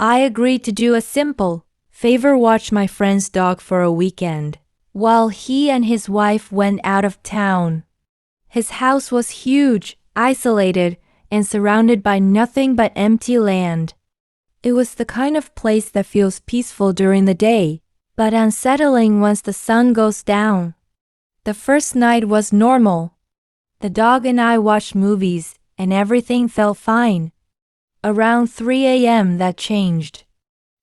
I agreed to do a simple favor, watch my friend's dog for a weekend, while he and his wife went out of town. His house was huge, isolated, and surrounded by nothing but empty land. It was the kind of place that feels peaceful during the day, but unsettling once the sun goes down. The first night was normal. The dog and I watched movies, and everything felt fine. Around 3 a.m. that changed.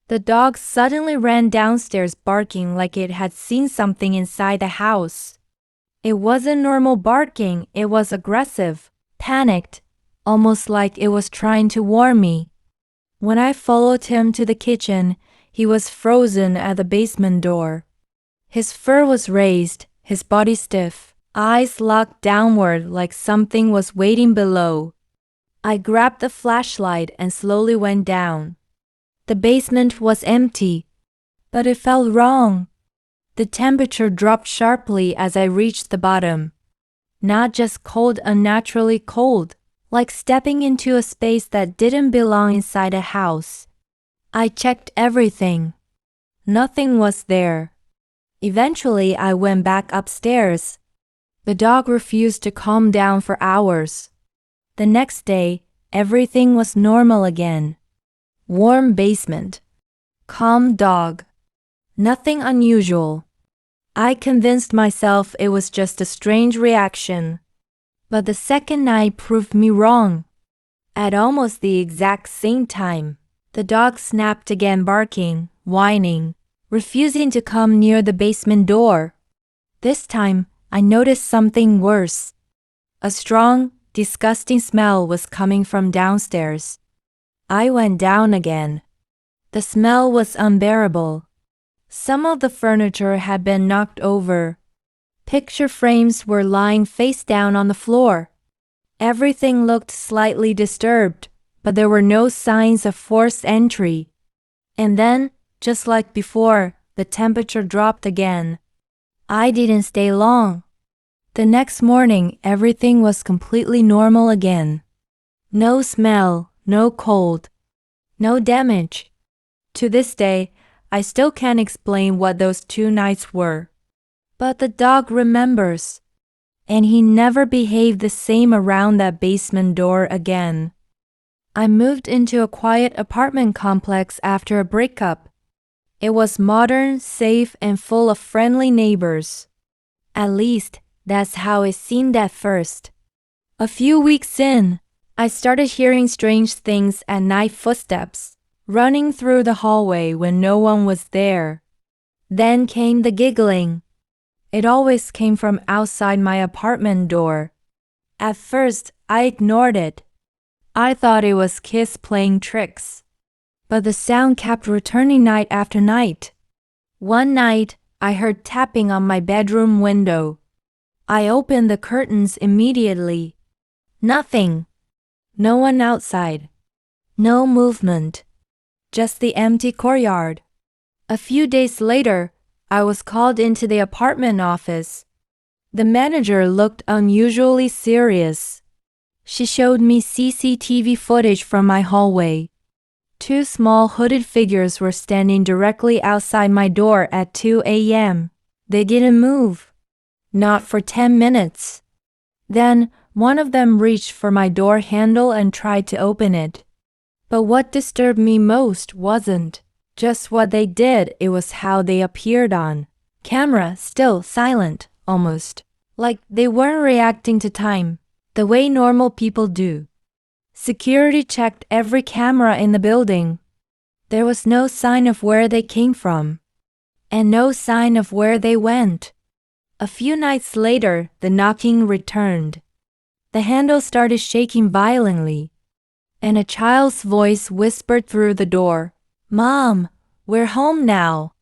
The dog suddenly ran downstairs barking like it had seen something inside the house. It wasn't normal barking, it was aggressive, panicked, almost like it was trying to warn me. When I followed him to the kitchen, he was frozen at the basement door. His fur was raised, his body stiff, eyes locked downward like something was waiting below. I grabbed the flashlight and slowly went down. The basement was empty, but it felt wrong. The temperature dropped sharply as I reached the bottom. Not just cold, unnaturally cold, like stepping into a space that didn't belong inside a house. I checked everything. Nothing was there. Eventually, I went back upstairs. The dog refused to calm down for hours. The next day, everything was normal again. Warm basement. Calm dog. Nothing unusual. I convinced myself it was just a strange reaction. But the second night proved me wrong. At almost the exact same time, the dog snapped again, barking, whining, refusing to come near the basement door. This time, I noticed something worse. A strong, disgusting smell was coming from downstairs. I went down again. The smell was unbearable. Some of the furniture had been knocked over. Picture frames were lying face down on the floor. Everything looked slightly disturbed, but there were no signs of forced entry. And then, just like before, the temperature dropped again. I didn't stay long. The next morning, everything was completely normal again. No smell, no cold, no damage. To this day, I still can't explain what those 2 nights were. But the dog remembers. And he never behaved the same around that basement door again. I moved into a quiet apartment complex after a breakup. It was modern, safe, and full of friendly neighbors. At least, that's how it seemed at first. A few weeks in, I started hearing strange things at night, footsteps running through the hallway when no one was there. Then came the giggling. It always came from outside my apartment door. At first, I ignored it. I thought it was kids playing tricks. But the sound kept returning night after night. One night, I heard tapping on my bedroom window. I opened the curtains immediately. Nothing. No one outside. No movement. Just the empty courtyard. A few days later, I was called into the apartment office. The manager looked unusually serious. She showed me CCTV footage from my hallway. 2 small hooded figures were standing directly outside my door at 2 a.m. They didn't move. Not for 10 minutes. Then, one of them reached for my door handle and tried to open it. But what disturbed me most wasn't just what they did, it was how they appeared on camera, still silent, almost like they weren't reacting to time, the way normal people do. Security checked every camera in the building. There was no sign of where they came from, and no sign of where they went. A few nights later, the knocking returned. The handle started shaking violently, and a child's voice whispered through the door, "Mom, we're home now.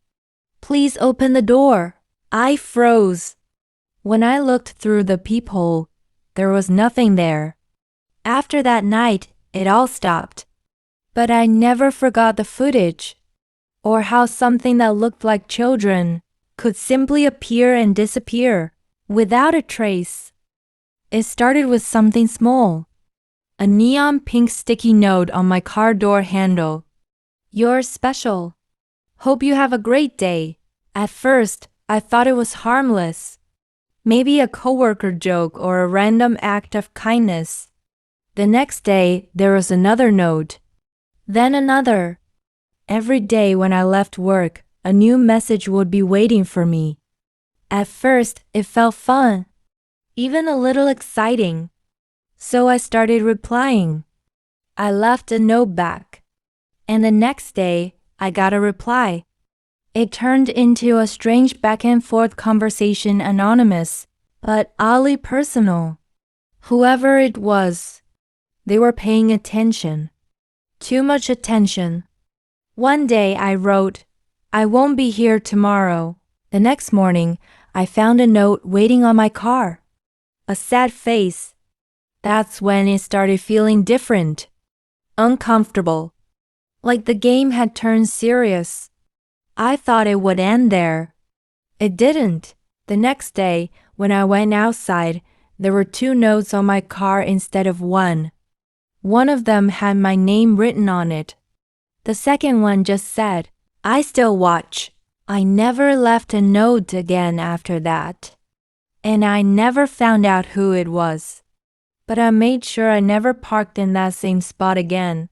Please open the door." I froze. When I looked through the peephole, there was nothing there. After that night, it all stopped. But I never forgot the footage, or how something that looked like children could simply appear and disappear without a trace. It started with something small. A neon pink sticky note on my car door handle. You're special. Hope you have a great day. At first, I thought it was harmless. Maybe a coworker joke or a random act of kindness. The next day, there was another note. Then another. Every day when I left work, a new message would be waiting for me. At first, it felt fun, even a little exciting. So I started replying. I left a note back. And the next day, I got a reply. It turned into a strange back and forth conversation, anonymous, but oddly personal. Whoever it was, they were paying attention. Too much attention. One day I wrote, I won't be here tomorrow. The next morning, I found a note waiting on my car. A sad face. That's when it started feeling different. Uncomfortable. Like the game had turned serious. I thought it would end there. It didn't. The next day, when I went outside, there were 2 notes on my car instead of 1. One of them had my name written on it. The second one just said, I still watch. I never left a note again after that. And I never found out who it was. But I made sure I never parked in that same spot again.